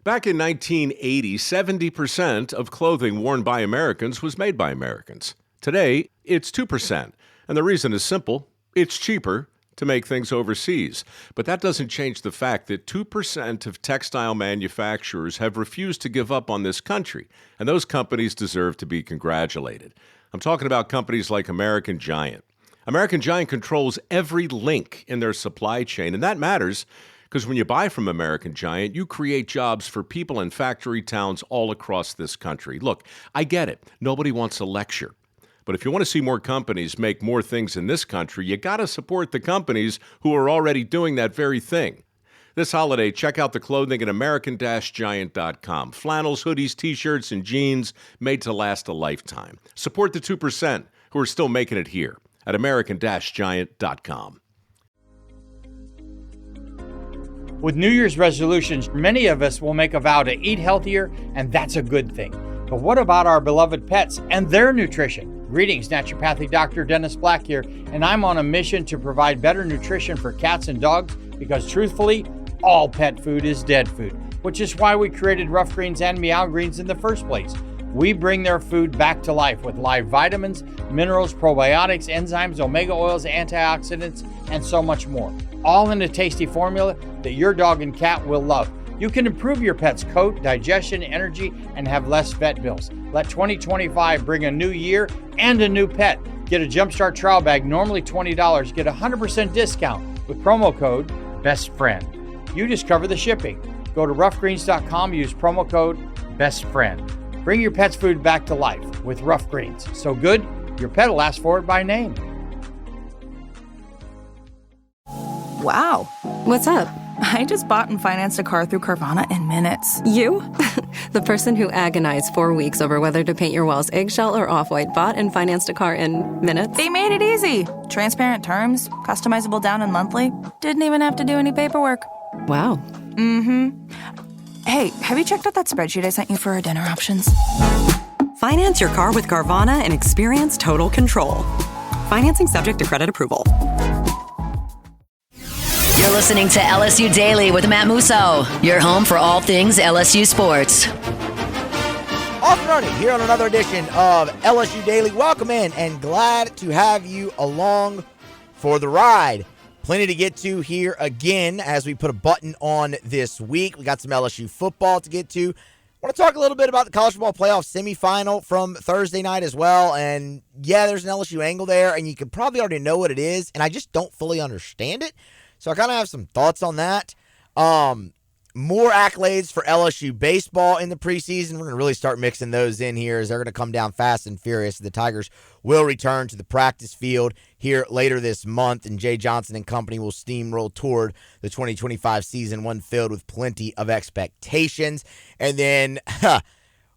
Back in 1980, 70% of clothing worn by Americans was made by Americans. Today, it's 2%. And the reason is simple. It's cheaper to make things overseas. But that doesn't change the fact that 2% of textile manufacturers have refused to give up on this country. And those companies deserve to be congratulated. I'm talking about companies like American Giant. American Giant controls every link in their supply chain, and that matters because when you buy from American Giant, you create jobs for people in factory towns all across this country. Look, I get it. Nobody wants a lecture. But if you want to see more companies make more things in this country, you got to support the companies who are already doing that very thing. This holiday, check out the clothing at American-Giant.com. Flannels, hoodies, t-shirts, and jeans made to last a lifetime. Support the 2% who are still making it here at American-Giant.com. With New Year's resolutions, many of us will make a vow to eat healthier, and that's a good thing. But what about our beloved pets and their nutrition? Greetings, naturopathic Dr. Dennis Black here, and I'm on a mission to provide better nutrition for cats and dogs because truthfully, all pet food is dead food, which is why we created Rough Greens and Meow Greens in the first place. We bring their food back to life with live vitamins, minerals, probiotics, enzymes, omega oils, antioxidants, and so much more. All in a tasty formula that your dog and cat will love. You can improve your pet's coat, digestion, energy, and have less vet bills. Let 2025 bring a new year and a new pet. Get a Jumpstart trial bag, normally $20. Get a 100% discount with promo code BESTFRIEND. You just cover the shipping. Go to roughgreens.com, use promo code BESTFRIEND. Bring your pet's food back to life with Rough Greens. So good, your pet will ask for it by name. Wow. What's up? I just bought and financed a car through Carvana in minutes. You? The person who agonized 4 weeks over whether to paint your walls eggshell or off-white bought and financed a car in minutes? They made it easy. Transparent terms, customizable down and monthly. Didn't even have to do any paperwork. Wow. Mm-hmm. Hey, have you checked out that spreadsheet I sent you for our dinner options? Finance your car with Carvana and experience total control. Financing subject to credit approval. You're listening to LSU Daily with Matt Musso, your home for all things LSU sports. Off and running here on another edition of LSU Daily. Welcome in and glad to have you along for the ride. Plenty to get to here again as we put a button on this week. We got some LSU football to get to. I want to talk a little bit about the college football playoff semifinal from Thursday night as well. And yeah, there's an LSU angle there, and you can probably already know what it is, and I just don't fully understand it. So I kind of have some thoughts on that. More accolades for LSU baseball in the preseason. We're going to really start mixing those in here as they're going to come down fast and furious. The Tigers will return to the practice field here later this month, and Jay Johnson and company will steamroll toward the 2025 season, one filled with plenty of expectations. And then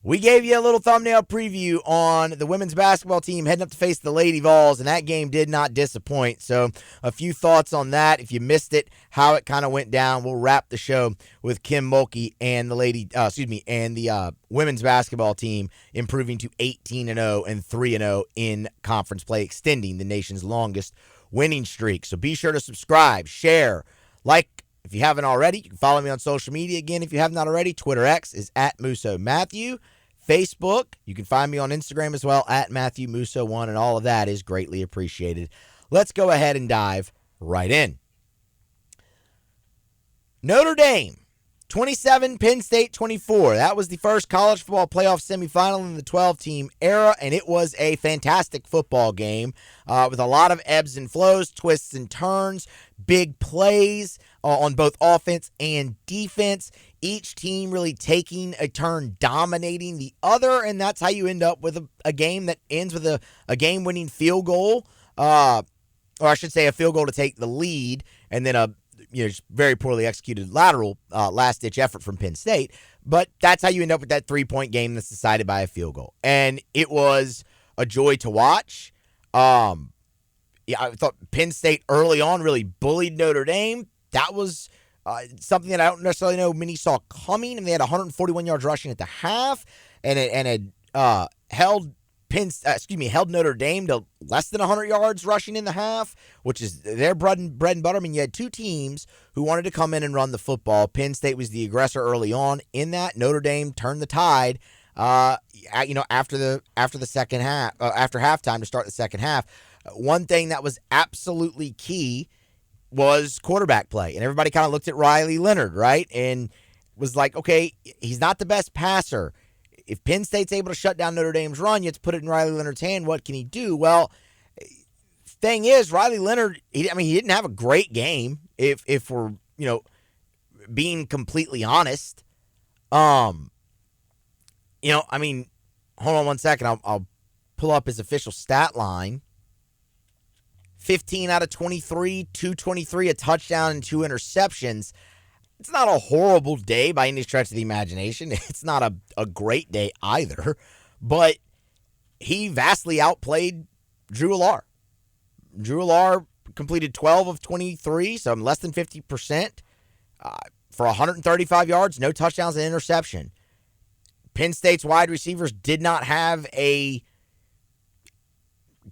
we gave you a little thumbnail preview on the women's basketball team heading up to face the Lady Vols, and that game did not disappoint. So a few thoughts on that. If you missed it, how it kind of went down, we'll wrap the show with Kim Mulkey and the women's basketball team improving to 18-0 and 3-0 in conference play, extending the nation's longest winning streak. So be sure to subscribe, share, like. If you haven't already, you can follow me on social media. Again, if you have not already, Twitter X is @MussoMatthew. Facebook, you can find me on Instagram as well, @MatthewMusso1, and all of that is greatly appreciated. Let's go ahead and dive right in. Notre Dame, 27, Penn State 24. That was the first college football playoff semifinal in the 12-team era, and it was a fantastic football game with a lot of ebbs and flows, twists and turns, big plays on both offense and defense. Each team really taking a turn dominating the other, and that's how you end up with a game that ends with a game-winning field goal, or I should say a field goal to take the lead, and then a just very poorly executed lateral last-ditch effort from Penn State. But that's how you end up with that three-point game that's decided by a field goal. And it was a joy to watch. I thought Penn State early on really bullied Notre Dame. That was something that I don't necessarily know many saw coming. And they had 141 yards rushing at the half, and it held held Notre Dame to less than 100 yards rushing in the half, which is their bread and butter. I mean, you had two teams who wanted to come in and run the football. Penn State was the aggressor early on in that. Notre Dame turned the tide, after the second half, after halftime to start the second half. One thing that was absolutely key was quarterback play, and everybody kind of looked at Riley Leonard, right, and was like, okay, he's not the best passer. If Penn State's able to shut down Notre Dame's run, you have to put it in Riley Leonard's hand. What can he do? Well, thing is, Riley Leonard, he didn't have a great game, if we're, being completely honest. Hold on one second. I'll pull up his official stat line. 15 out of 23, 223, a touchdown and 2 interceptions. It's not a horrible day by any stretch of the imagination. It's not a great day either, but he vastly outplayed Drew Allar. Drew Allar completed 12 of 23, so less than 50%, for 135 yards, no touchdowns and interception. Penn State's wide receivers did not have a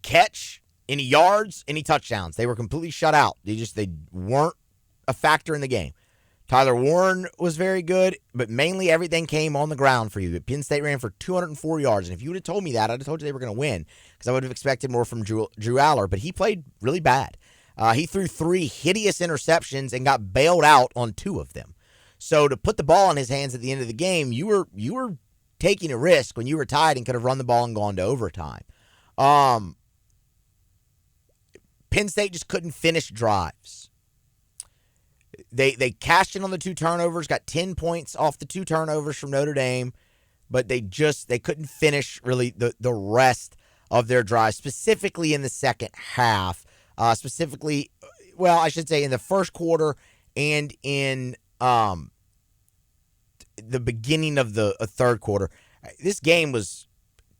catch, any yards, any touchdowns. They were completely shut out. They weren't a factor in the game. Tyler Warren was very good, but mainly everything came on the ground for you. Penn State ran for 204 yards, and if you would have told me that, I'd have told you they were going to win because I would have expected more from Drew Allar, but he played really bad. He threw 3 hideous interceptions and got bailed out on 2 of them. So to put the ball in his hands at the end of the game, you were taking a risk when you were tied and could have run the ball and gone to overtime. Penn State just couldn't finish drives. They cashed in on the 2 turnovers, got 10 points off the 2 turnovers from Notre Dame, but they couldn't finish really the rest of their drive, specifically in the second half. I should say in the first quarter and in the beginning of the third quarter. This game was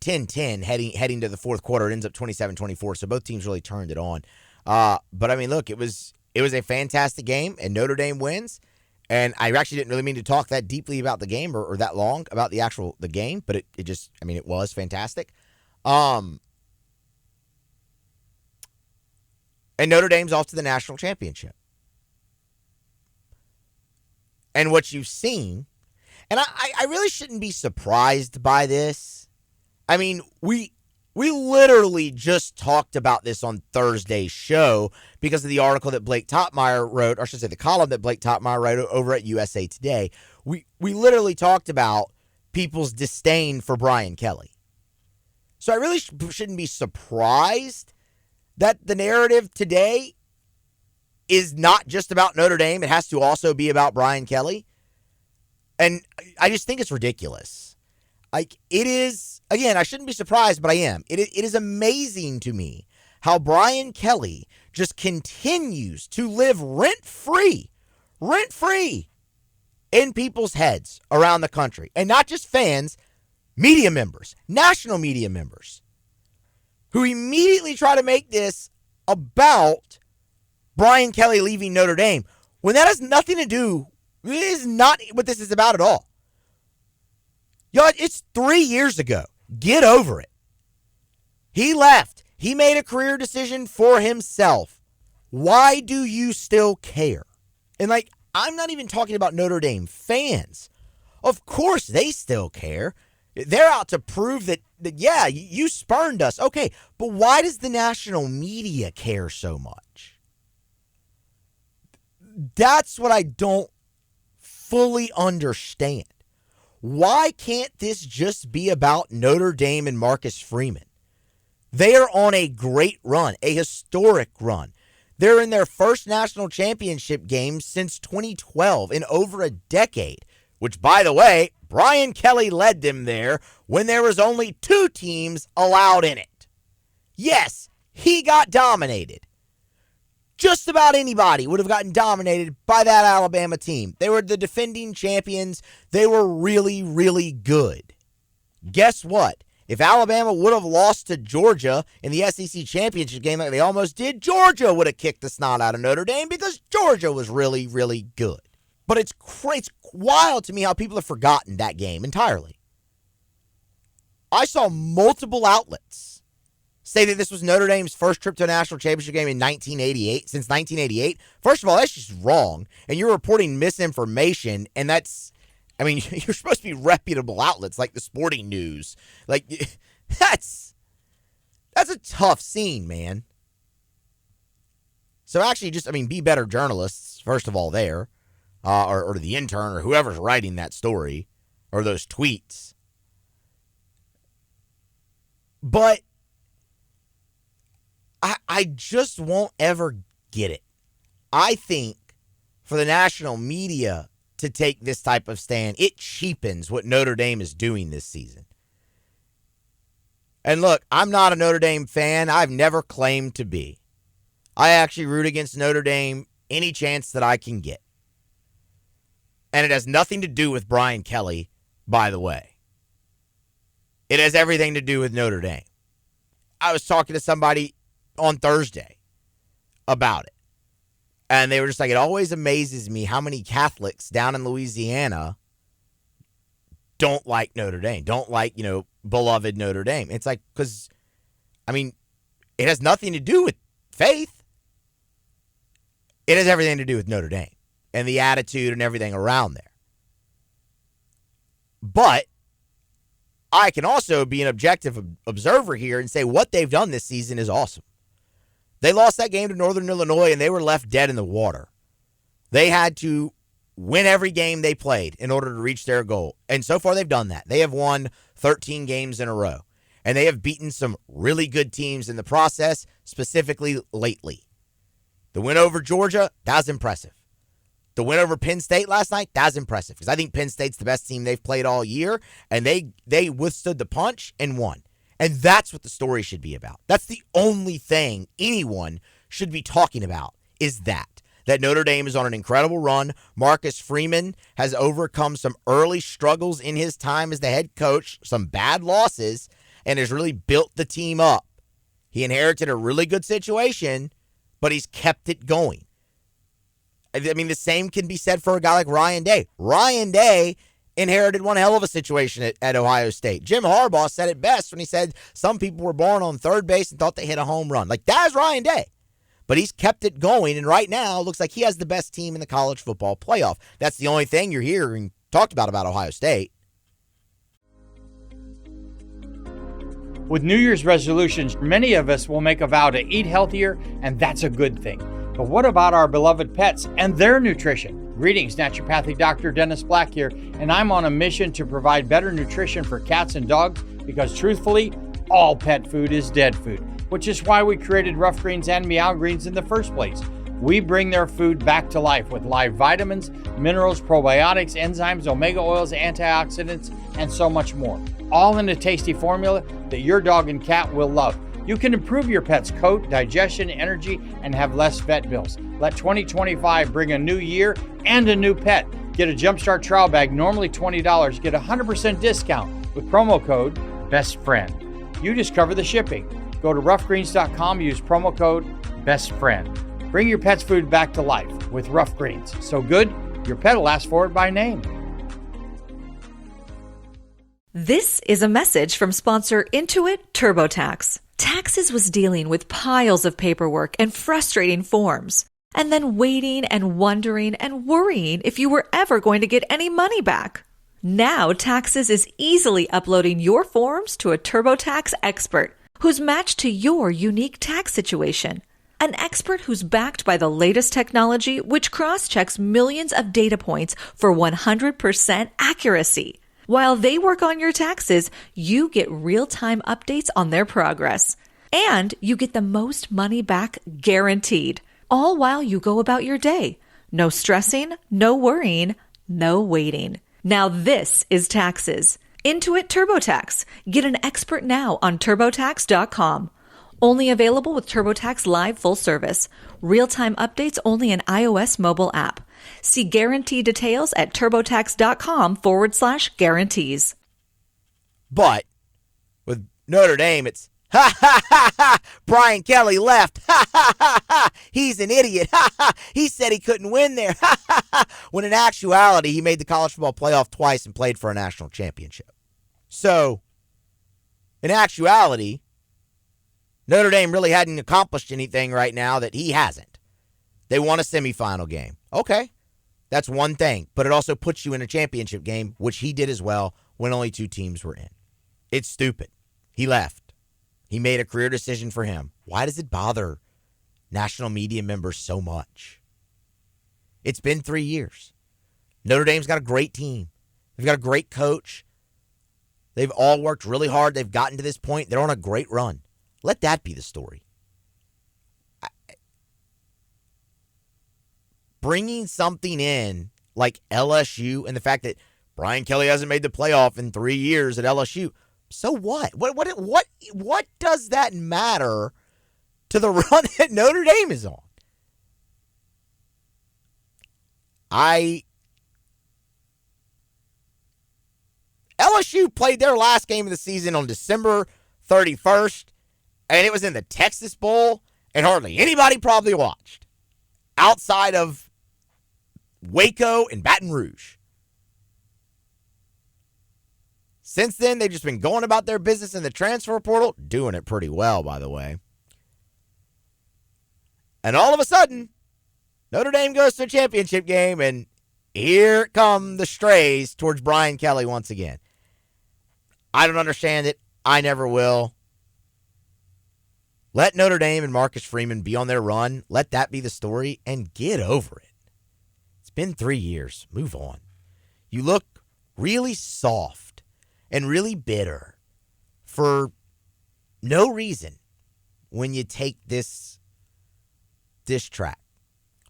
10-10 heading to the fourth quarter. It ends up 27-24, so both teams really turned it on. But, look, it was a fantastic game, and Notre Dame wins. And I actually didn't really mean to talk that deeply about the game or that long about the game, but it was fantastic. And Notre Dame's off to the national championship. And what you've seen, and I really shouldn't be surprised by this. We literally just talked about this on Thursday's show because of the article that Blake Topmeyer wrote, or I should say the column that Blake Topmeyer wrote over at USA Today. We literally talked about people's disdain for Brian Kelly. So I really shouldn't be surprised that the narrative today is not just about Notre Dame. It has to also be about Brian Kelly. And I just think it's ridiculous. It is, again, I shouldn't be surprised, but I am. It is amazing to me how Brian Kelly just continues to live rent-free in people's heads around the country. And not just fans, media members, national media members, who immediately try to make this about Brian Kelly leaving Notre Dame, when that has nothing to do, it is not what this is about at all. Y'all, it's 3 years ago. Get over it. He left. He made a career decision for himself. Why do you still care? And I'm not even talking about Notre Dame fans. Of course they still care. They're out to prove that yeah, you spurned us. Okay, but why does the national media care so much? That's what I don't fully understand. Why can't this just be about Notre Dame and Marcus Freeman? They are on a great run, a historic run. They're in their first national championship game since 2012, in over a decade, which, by the way, Brian Kelly led them there when there was only 2 teams allowed in it. Yes, he got dominated. Just about anybody would have gotten dominated by that Alabama team. They were the defending champions. They were really, really good. Guess what? If Alabama would have lost to Georgia in the SEC championship game like they almost did, Georgia would have kicked the snot out of Notre Dame because Georgia was really, really good. But it's wild to me how people have forgotten that game entirely. I saw multiple outlets say that this was Notre Dame's first trip to a national championship game in 1988, since 1988. First of all, that's just wrong. And you're reporting misinformation, and that's, I mean, you're supposed to be reputable outlets like the Sporting News. Like, that's a tough scene, man. So actually just, be better journalists, first of all, there. Or the intern or whoever's writing that story or those tweets. But I just won't ever get it. I think for the national media to take this type of stand, it cheapens what Notre Dame is doing this season. And look, I'm not a Notre Dame fan. I've never claimed to be. I actually root against Notre Dame any chance that I can get. And it has nothing to do with Brian Kelly, by the way. It has everything to do with Notre Dame. I was talking to somebody on Thursday about it. And they were just like, it always amazes me how many Catholics down in Louisiana don't like Notre Dame, don't like, beloved Notre Dame. It's like, because, it has nothing to do with faith. It has everything to do with Notre Dame and the attitude and everything around there. But I can also be an objective observer here and say what they've done this season is awesome. They lost that game to Northern Illinois, and they were left dead in the water. They had to win every game they played in order to reach their goal. And so far, they've done that. They have won 13 games in a row. And they have beaten some really good teams in the process, specifically lately. The win over Georgia, that was impressive. The win over Penn State last night, that was impressive. Because I think Penn State's the best team they've played all year. And they withstood the punch and won. And that's what the story should be about. That's the only thing anyone should be talking about is that Notre Dame is on an incredible run. Marcus Freeman has overcome some early struggles in his time as the head coach, some bad losses, and has really built the team up. He inherited a really good situation, but he's kept it going. The same can be said for a guy like Ryan Day. Ryan Day inherited one hell of a situation at Ohio State. Jim Harbaugh said it best when he said some people were born on third base and thought they hit a home run. Like, that is Ryan Day. But he's kept it going, and right now it looks like he has the best team in the college football playoff. That's the only thing you're hearing talked about Ohio State. With New Year's resolutions, many of us will make a vow to eat healthier, and that's a good thing. But what about our beloved pets and their nutrition? Greetings, naturopathic Dr. Dennis Black here, and I'm on a mission to provide better nutrition for cats and dogs because, truthfully, all pet food is dead food, which is why we created Rough Greens and Meow Greens in the first place. We bring their food back to life with live vitamins, minerals, probiotics, enzymes, omega oils, antioxidants, and so much more, all in a tasty formula that your dog and cat will love. You can improve your pet's coat, digestion, energy, and have less vet bills. Let 2025 bring a new year and a new pet. Get a Jumpstart trial bag, normally $20. Get a 100% discount with promo code BESTFRIEND. You just cover the shipping. Go to roughgreens.com, use promo code BESTFRIEND. Bring your pet's food back to life with Rough Greens. So good, your pet will ask for it by name. This is a message from sponsor Intuit TurboTax. Taxes was dealing with piles of paperwork and frustrating forms, and then waiting and wondering and worrying if you were ever going to get any money back. Now Taxes is easily uploading your forms to a TurboTax expert who's matched to your unique tax situation. An expert who's backed by the latest technology which cross-checks millions of data points for 100% accuracy. While they work on your taxes, you get real-time updates on their progress. And you get the most money back guaranteed, all while you go about your day. No stressing, no worrying, no waiting. Now this is Taxes. Intuit TurboTax. Get an expert now on TurboTax.com. Only available with TurboTax Live full service. Real-time updates only in iOS mobile app. See guarantee details at TurboTax.com/guarantees. But with Notre Dame, it's ha ha ha ha. Brian Kelly left. Ha ha ha ha. He's an idiot. Ha ha. He said he couldn't win there. Ha ha ha. When in actuality, he made the college football playoff twice and played for a national championship. So In actuality, Notre Dame really hadn't accomplished anything right now that he hasn't. They won a semifinal game. Okay, that's one thing, but it also puts you in a championship game, which he did as well when only 2 teams were in. It's stupid. He left. He made a career decision for him. Why does it bother national media members so much? It's been 3 years. Notre Dame's got a great team. They've got a great coach. They've all worked really hard. They've gotten to this point. They're on a great run. Let that be the story. Bringing something in like LSU and the fact that Brian Kelly hasn't made the playoff in 3 years at LSU, so what? What does that matter to the run that Notre Dame is on? LSU played their last game of the season on December 31st, and it was in the Texas Bowl, and hardly anybody probably watched outside of Waco and Baton Rouge. Since then, they've just been going about their business in the transfer portal, doing it pretty well, by the way. And all of a sudden, Notre Dame goes to a championship game, and here come the strays towards Brian Kelly once again. I don't understand it. I never will. Let Notre Dame and Marcus Freeman be on their run. Let that be the story, and get over it. It's been 3 years. Move on. You look really soft and really bitter for no reason when you take this track.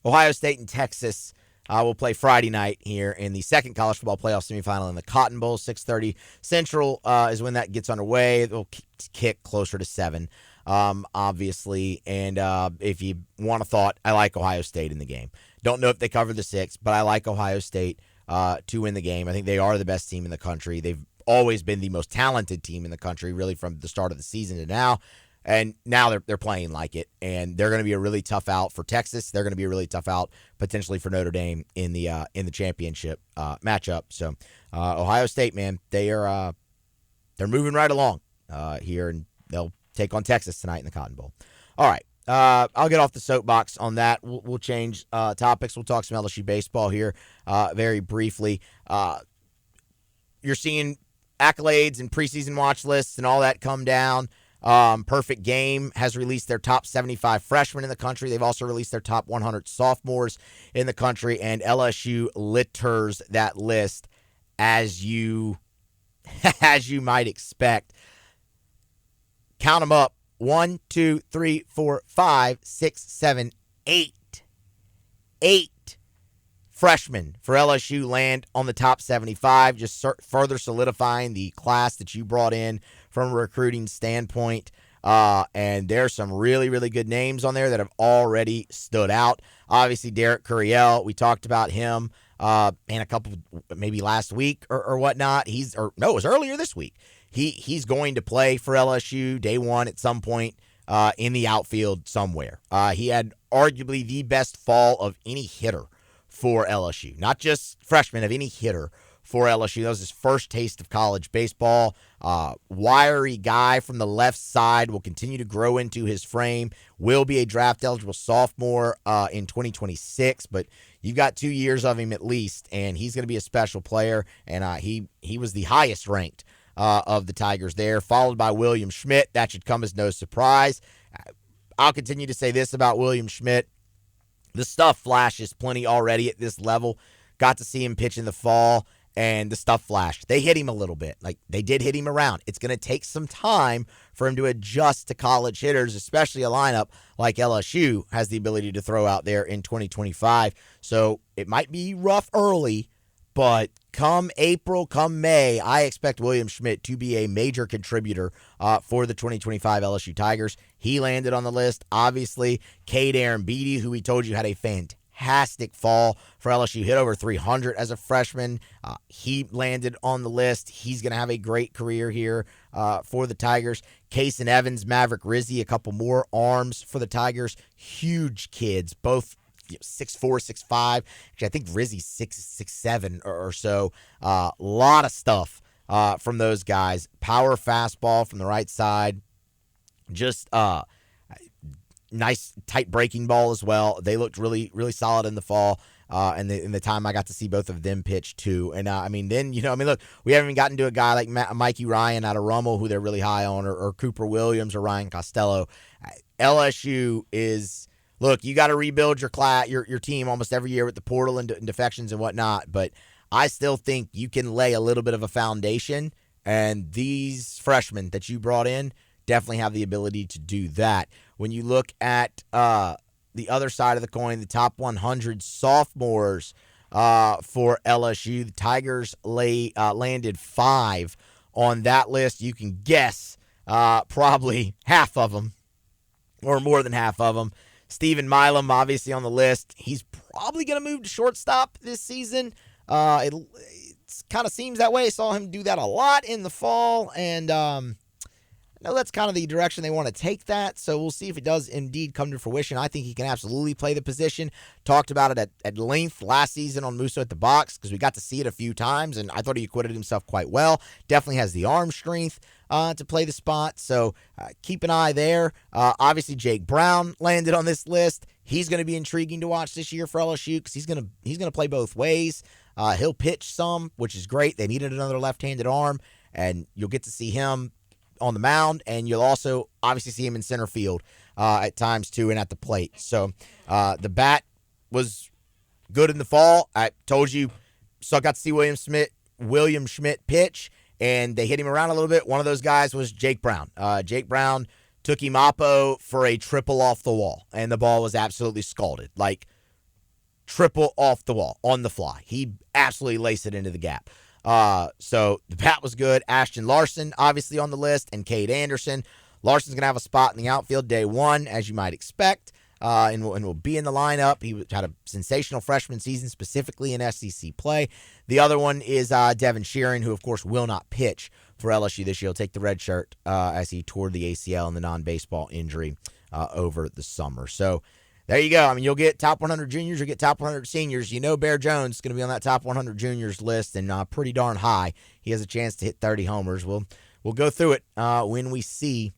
Ohio State and Texas will play Friday night here in the second college football playoff semifinal in the Cotton Bowl. 6:30 Central is when that gets underway. It'll kick closer to 7, obviously. And if you want a thought, I like Ohio State in the game. Don't know if they cover the 6, but I like Ohio State to win the game. I think they are the best team in the country. They've always been the most talented team in the country, really, from the start of the season to now. And now they're playing like it, and they're going to be a really tough out for Texas. They're going to be a really tough out potentially for Notre Dame in the championship matchup. So Ohio State, man, they're moving right along here, and they'll take on Texas tonight in the Cotton Bowl. All right, I'll get off the soapbox on that. We'll change topics. We'll talk some LSU baseball here very briefly. You're seeing accolades and preseason watch lists and all that come down. Perfect Game has released their top 75 freshmen in the country. They've also released their top 100 sophomores in the country, and LSU litters that list as you might expect. Count them up. 1, 2, 3, 4, 5, 6, 7, 8. 8 freshmen for LSU land on the top 75, just further solidifying the class that you brought in from a recruiting standpoint. And there's some really, really good names on there that have already stood out. Obviously, Derek Curiel, we talked about him in a couple, maybe last week or whatnot. It was earlier this week. He's going to play for LSU day one at some point in the outfield somewhere. He had arguably the best fall of any hitter for LSU, not just freshman, of any hitter for LSU. That was his first taste of college baseball. Wiry guy from the left side, will continue to grow into his frame, will be a draft-eligible sophomore in 2026, but you've got 2 years of him at least, and he's going to be a special player, and he was the highest ranked of the Tigers there, followed by William Schmidt. That should come as no surprise. I'll continue to say this about William Schmidt. The stuff flashes plenty already at this level. Got to see him pitch in the fall, and the stuff flashed. They hit him a little bit. Like, they did hit him around. It's going to take some time for him to adjust to college hitters, especially a lineup like LSU has the ability to throw out there in 2025. So it might be rough early, but come April, come May, I expect William Schmidt to be a major contributor for the 2025 LSU Tigers. He landed on the list. Obviously, Cade Beatty, who we told you had a fantastic fall for LSU, hit over 300 as a freshman. He landed on the list. He's going to have a great career here for the Tigers. Kason Evans, Maverick Rizzi, a couple more arms for the Tigers. Huge kids, both 6'4", 6'5". Actually, I think Rizzi's 6'7" or so. A lot of stuff from those guys. Power fastball from the right side. Just nice tight breaking ball as well. They looked really, really solid in the fall. And in the time I got to see both of them pitch too. And look, we haven't even gotten to a guy like Mikey Ryan out of Rummel, who they're really high on, or Cooper Williams or Ryan Costello. LSU is, look, you got to rebuild your team almost every year with the portal and defections and whatnot. But I still think you can lay a little bit of a foundation, and these freshmen that you brought in definitely have the ability to do that. When you look at the other side of the coin, the top 100 sophomores for LSU, the Tigers landed 5 on that list. You can guess probably half of them, or more than half of them. Stephen Milam, obviously on the list. He's probably going to move to shortstop this season. It kind of seems that way. I saw him do that a lot in the fall, and I know that's kind of the direction they want to take that, so we'll see if it does indeed come to fruition. I think he can absolutely play the position. Talked about it at length last season on Musso at the Box, because we got to see it a few times, and I thought he acquitted himself quite well. Definitely has the arm strength to play the spot, so keep an eye there. Obviously, Jake Brown landed on this list. He's going to be intriguing to watch this year for LSU, because he's going to play both ways. He'll pitch some, which is great. They needed another left-handed arm, and you'll get to see him on the mound, and you'll also obviously see him in center field at times too, and at the plate. So the bat was good in the fall. I told you, so I got to see William Schmidt pitch, and they hit him around a little bit. One of those guys was Jake Brown. Jake Brown took him oppo for a triple off the wall, and the ball was absolutely scalded, like triple off the wall on the fly. He absolutely laced it into the gap. So the bat was good. Ashton Larson, obviously on the list, and Cade Anderson. Larson's going to have a spot in the outfield day one, as you might expect, and will be in the lineup. He had a sensational freshman season, specifically in SEC play. The other one is Devin Sheeran, who, of course, will not pitch for LSU this year. He'll take the red shirt as he tore the ACL and the non-baseball injury over the summer. So there you go. I mean, you'll get top 100 juniors, you'll get top 100 seniors. You know Bear Jones is going to be on that top 100 juniors list, and pretty darn high. He has a chance to hit 30 homers. We'll go through it when we see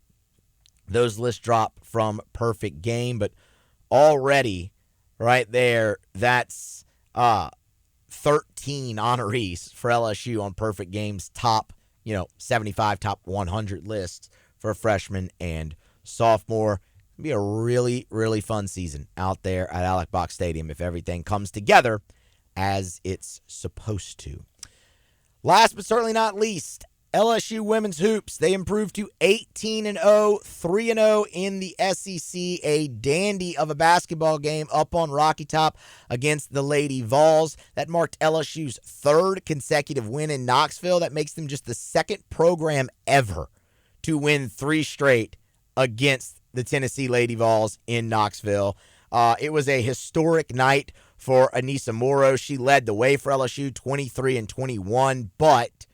those lists drop from Perfect Game. But already, right there, that's 13 honorees for LSU on Perfect Game's top 75, top 100 lists for freshman and sophomore. Be a really, really fun season out there at Alex Box Stadium if everything comes together as it's supposed to. Last but certainly not least, LSU women's hoops. They improved to 18-0, 3-0 in the SEC. A dandy of a basketball game up on Rocky Top against the Lady Vols. That marked LSU's third consecutive win in Knoxville. That makes them just the second program ever to win 3 straight against the Tennessee Lady Vols in Knoxville. It was a historic night for Anissa Morrow. She led the way for LSU, 23 and 21, but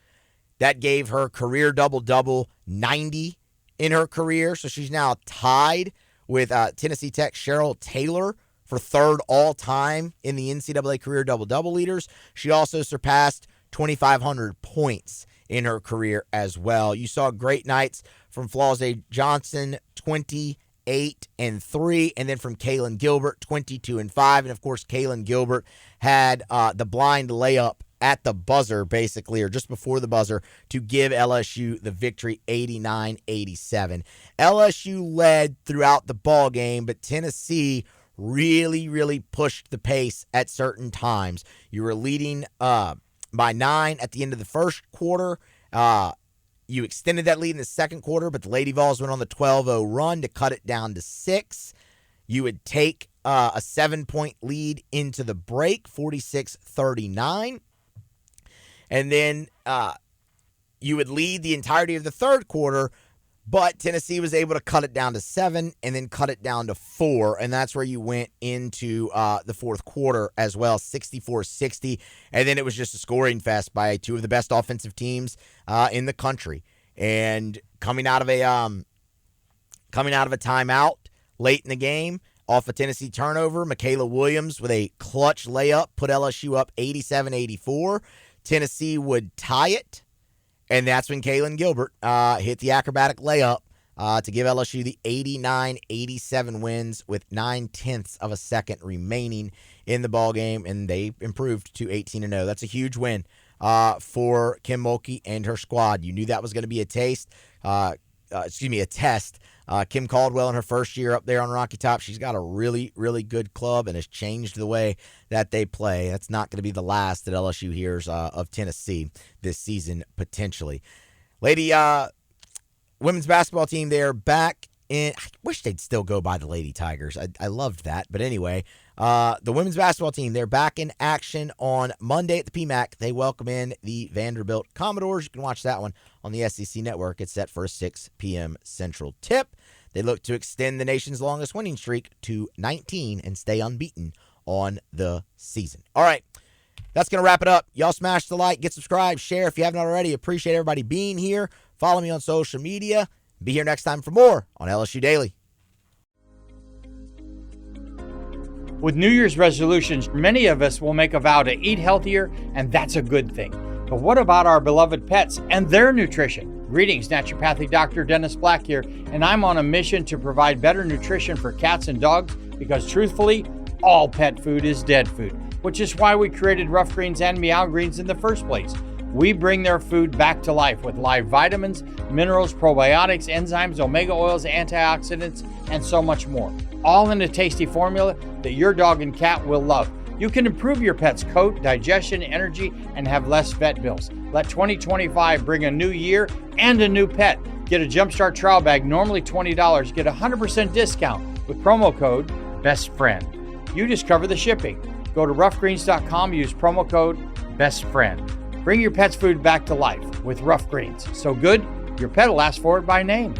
that gave her career double-double, 90 in her career. So she's now tied with Tennessee Tech Cheryl Taylor for third all-time in the NCAA career double-double leaders. She also surpassed 2,500 points in her career as well. You saw great nights from Flauze Johnson, 28 and 3, and then from Kaylin Gilbert, 22 and 5. And of course, Kaylin Gilbert had the blind layup at the buzzer, basically, or just before the buzzer, to give LSU the victory, 89-87. LSU led throughout the ball game, but Tennessee really, really pushed the pace at certain times. You were leading by 9 at the end of the first quarter. You extended that lead in the second quarter, but the Lady Vols went on the 12-0 run to cut it down to 6. You would take a 7-point lead into the break, 46-39. And then you would lead the entirety of the third quarter, but Tennessee was able to cut it down to 7 and then cut it down to 4. And that's where you went into the fourth quarter as well, 64-60. And then it was just a scoring fest by 2 of the best offensive teams in the country. And coming out of a timeout late in the game, off a Tennessee turnover, Michaela Williams with a clutch layup put LSU up 87-84. Tennessee would tie it. And that's when Kaylin Gilbert hit the acrobatic layup to give LSU the 89-87 wins with 9/10 of a second remaining in the ballgame, and they improved to 18-0. That's a huge win for Kim Mulkey and her squad. You knew that was going to be a test. Kim Caldwell in her first year up there on Rocky Top, she's got a really, really good club and has changed the way that they play. That's not going to be the last that LSU hears of Tennessee this season, potentially. Lady women's basketball team, they're back in. I wish they'd still go by the Lady Tigers. I loved that. But anyway, the women's basketball team, they're back in action on Monday at the PMAC. They welcome in the Vanderbilt Commodores. You can watch that one on the SEC Network. It's set for a 6 p.m. Central tip. They look to extend the nation's longest winning streak to 19 and stay unbeaten on the season. All right, that's going to wrap it up. Y'all smash the like, get subscribed, share if you haven't already. Appreciate everybody being here. Follow me on social media. Be here next time for more on LSU Daily. With New Year's resolutions, many of us will make a vow to eat healthier, and that's a good thing. But what about our beloved pets and their nutrition? Greetings, naturopathic Dr. Dennis Black here, and I'm on a mission to provide better nutrition for cats and dogs because truthfully, all pet food is dead food, which is why we created Rough Greens and Meow Greens in the first place. We bring their food back to life with live vitamins, minerals, probiotics, enzymes, omega oils, antioxidants, and so much more. All in a tasty formula that your dog and cat will love. You can improve your pet's coat, digestion, energy, and have less vet bills. Let 2025 bring a new year and a new pet. Get a Jumpstart trial bag, normally $20. Get a 100% discount with promo code BESTFRIEND. You just cover the shipping. Go to roughgreens.com, use promo code BESTFRIEND. Bring your pet's food back to life with Rough Greens. So good, your pet will ask for it by name.